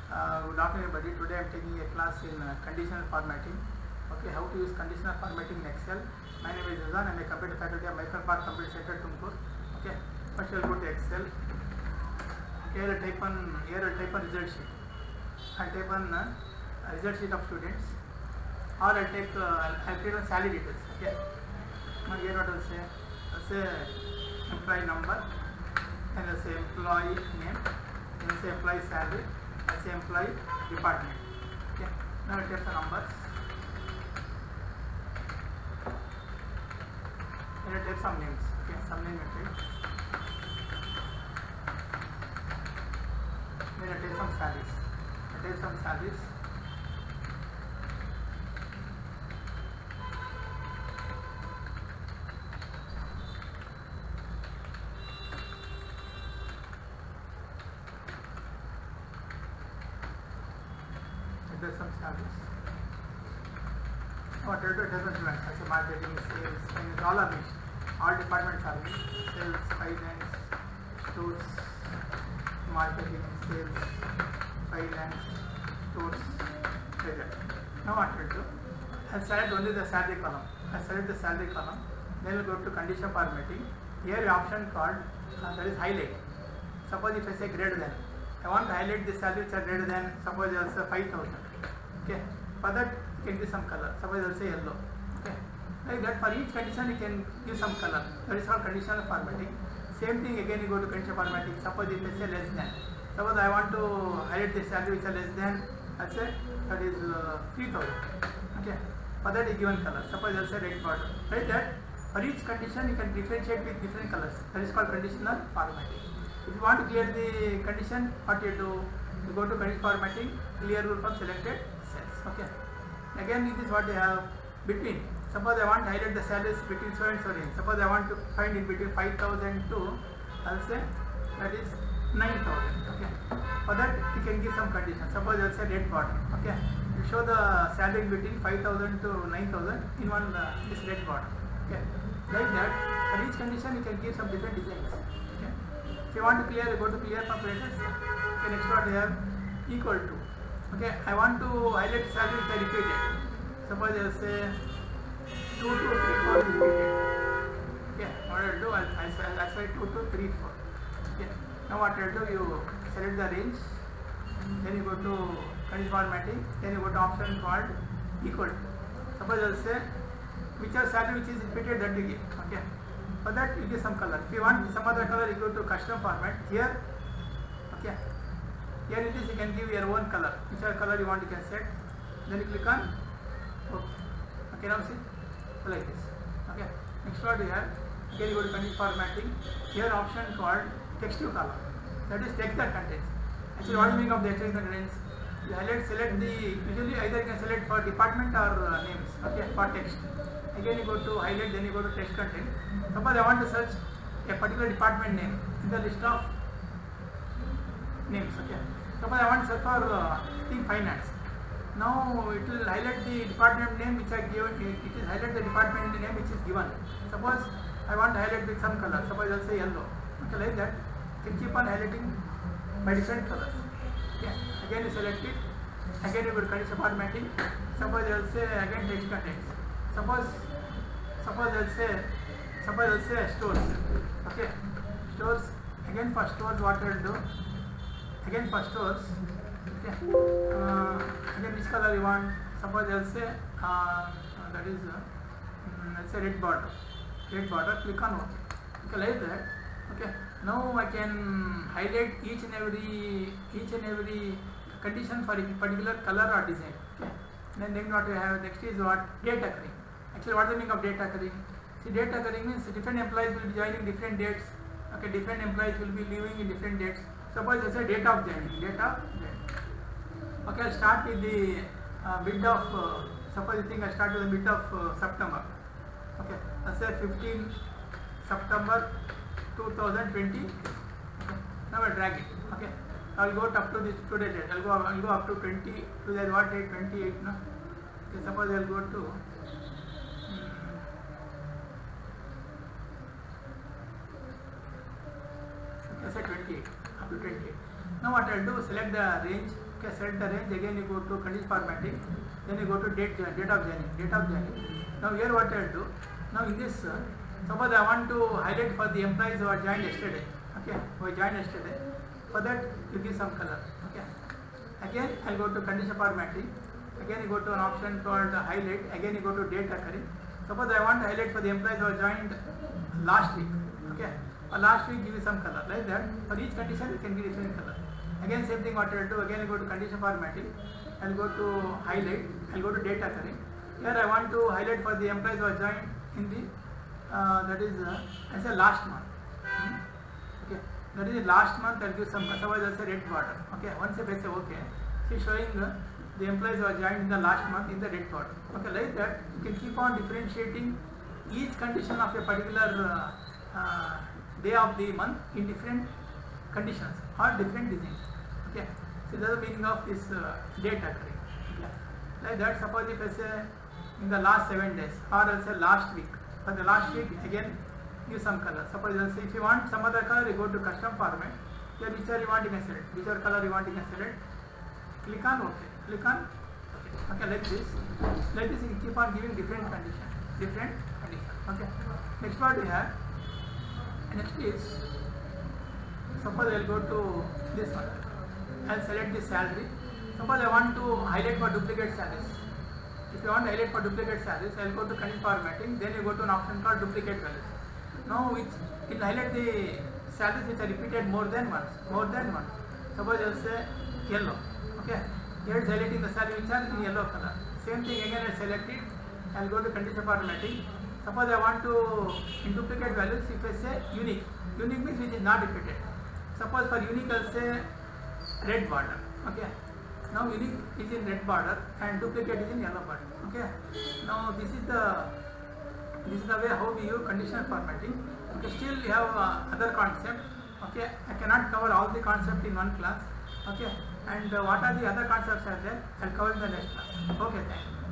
Good afternoon everybody. Today I am taking a class in conditional formatting. Okay, how to use conditional formatting in Excel. My name is Rizwan. I am a computer faculty of Microsoft Computer Center, Tumkur. Okay, first I will go to Excel. Okay, I will type on result sheet. I will type on result sheet of students. Or I will type on salary details. Okay, now here what I will say? I will say employee number, and I will say employee name, and I will say employee salary. I say employee department. Okay. Now I take the numbers. And I take some names. Okay, some name I take. Then I take some salaries. I take some salaries. There's some salaries. What I do, it doesn't matter. As a marketing, sales, and all are mixed. All departments are mixed. Sales, finance, stores, marketing, sales, finance, stores, like that. Now what I do, I select only the salary column. I select the salary column. Then we go to condition formatting. Here the option called that is highlight. Suppose if I say greater than, I want to highlight the salaries are greater than, suppose also 5,000. Okay, for that you can give some color. Suppose I will say yellow. Okay, like that for each condition you can give some color. That is called conditional formatting. Same thing again you go to conditional formatting. Suppose if I say less than, suppose I want to highlight the salary which are less than, I say that is 3,000. Okay, for that is given color. Suppose I will say red border. Like that for each condition you can differentiate with different colors. That is called conditional formatting. If you want to clear the condition, what you do? You go to condition formatting, clear rule from selected cells. Okay. Again, this is what they have between. Suppose I want to highlight the salaries between so and so range. Suppose I want to find in between 5,000 to, I'll say that is 9,000. Okay. For that you can give some condition. Suppose I'll say red border. Okay. You show the salary between 5,000 to 9,000 in one this red border. Okay. Like that, for each condition you can give some different designs. Okay. If you want to clear, you go to clear from brackets. Okay, next what you have equal to. Okay, I want to highlight salary which I repeated. Suppose I will say 2 to 3, 4 is repeated. Okay, what I will do, I'll say 2 to 3, 4. Okay, now what I will do, you select the range, then you go to condition formatting, then you go to option called equal to. Suppose I will say whichever salary which is repeated that you give. Okay. For that you give some color. If you want some other color, you go to custom format. Here, okay. Here it is you can give your own color. Whichever color you want you can set. Then you click on OK. Okay, now see, so like this. Okay. Next what you have. Here you go to condition formatting. Here option called text to color. That is text that contains. Actually, what is the meaning of the text that contains? You highlight, select the. Usually either you can select for department or names. Okay, for text. Again you go to highlight, then you go to text content. Suppose I want to search a particular department name in the list of names. Okay. Suppose I want to search for finance. Now it will highlight the department name which I given. It is highlight the department name which is given. Suppose I want to highlight with some color. Suppose I will say yellow. Okay, like that. You can keep on highlighting by different colors. Okay. Again you select it. Again you go to condition formatting. Suppose I will say again text contains. Suppose I'll say stores. Okay, stores. Again for stores, what I'll do? Again for stores. Okay. Again which color you want? Suppose I'll say that is let's say red border. Red border. Click on OK. Okay, like that. Okay. Now I can highlight each and every condition for a particular color or design. Okay. Then what we have next is what? Date occurring. Actually, what is the meaning of date occurring? See, date occurring means different employees will be joining different dates. Okay, different employees will be leaving in different dates. Suppose I say date of joining. Date of joining. Okay, I'll start with the mid of. Suppose you think I start with the mid of September. Okay, I'll say 15 September 2020. Okay, now I'll drag it. Okay, I'll go up to this today date. I'll go up to 20. To that what date? 28. No. Okay, suppose I'll go to. Let's say 28, up to 28. Now what I'll do, select the range, Okay, select the range. Again you go to condition formatting. Then you go to date of joining. Now here what I will do. Now in this, suppose I want to highlight for the employees who are joined yesterday. Okay, who joined yesterday. For that you give some color. Okay. Again I will go to condition formatting. Again you go to an option called highlight. Again you go to date occurring. Suppose I want to highlight for the employees who are joined last week. Okay. Last week give you some color like that. For each condition you can give different color. Again same thing what I will do. Again I go to condition formatting. I will go to highlight. I will go to date occurring. Here I want to highlight for the employees who are joined in the that is I say last month. Okay. That is the last month. I will give some. Otherwise I say red border. Okay. Once if I say okay, see showing the employees who are joined in the last month in the red border. Okay. Like that you can keep on differentiating each condition of a particular day of the month in different conditions or different designs. Okay. So that is the meaning of this date occurring. Okay. Like that, suppose if I say in the last 7 days or I say last week. For the last week again give some color. Suppose if you want some other color, you go to custom format. Here whichever you want you can select. Whichever color you want you can select. Click on OK. Click on OK. Okay, like this. Like this you keep on giving different conditions. Okay. Next what we have. Next is, suppose I will go to this one. I will select the salary. Suppose I want to highlight for duplicate salaries. If you want to highlight for duplicate salaries, I will go to condition formatting. Then you go to an option called duplicate values. Now it will highlight the salaries which are repeated more than once. Suppose I will say yellow. Okay. Here it is highlighting the salary which are in yellow color. Same thing again I will select it. I will go to condition formatting. Suppose I want to, in duplicate values, if I say unique means which is not repeated. Suppose for unique I will say red border. Okay. Now unique is in red border and duplicate is in yellow border. Okay. Now this is the way how we use conditional formatting. Okay. Still we have other concept. Okay. I cannot cover all the concept in one class. Okay. And what are the other concepts are there? I will cover in the next class. Okay. Thank you.